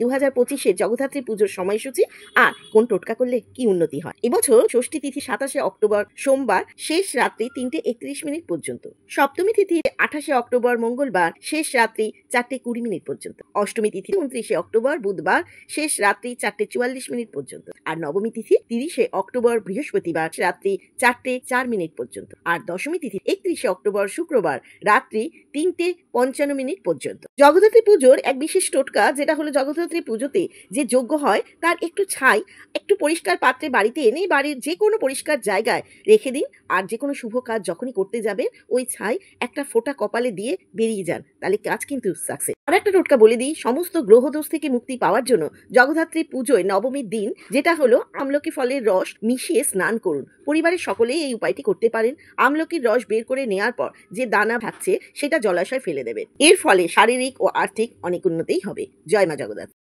2025-এ জগদ্ধাত্রী পুজোর সময়সূচি আর কোন টোটকা করলে কি উন্নতি হয়। এবছর ষষ্ঠী তিথি 27শে অক্টোবর সোমবার শেষ রাত্রি 3:31 পর্যন্ত, সপ্তমী তিথি 28শে অক্টোবর মঙ্গলবার শেষ রাত্রি 4:20 পর্যন্ত, অষ্টমী তিথি 29শে অক্টোবর বুধবার শেষ রাত্রি 4:44 পর্যন্ত, আর নবমী তিথি 30শে অক্টোবর বৃহস্পতিবার রাত্রি 4:04 পর্যন্ত, আর দশমী তিথি 31শে অক্টোবর শুক্রবার রাত্রি 3:55 পর্যন্ত। জগদ্ধাত্রী পুজোর এক বিশেষ টোটকা, যেটা হলো জগদ্ধাত্রী পুজোতে যে যজ্ঞ হয় তার একটু ছাই একটু পরিষ্কার পাত্রে বাড়িতে এনে বাড়ির যে কোনো পরিষ্কার জায়গায় রেখে দিন, আর যে কোনো শুভ কাজ যখনই করতে যাবেন ওই ছাই একটা ফোঁটা কপালে দিয়ে বেরিয়ে যান, তাহলে কাজ কিন্তু সাকসেস। আর একটা টোটকা বলে দিই, সমস্ত গ্রহদোষ থেকে মুক্তি পাওয়ার জন্য জগদ্ধাত্রী পুজোয় নবমীর দিন যেটা হলো আমলকি ফলের রস মিশিয়ে স্নান করুন। পরিবারের সকলেই এই উপায়টি করতে পারেন। আমলকির রস বের করে নেওয়ার পর যে দানা থাকছে সেটা জলাশয় ফেলে দেবেন। এর ফলে শারীরিক ও আর্থিক অনেক উন্নতিই হবে। জয় মা জগদ্ধাত্রী।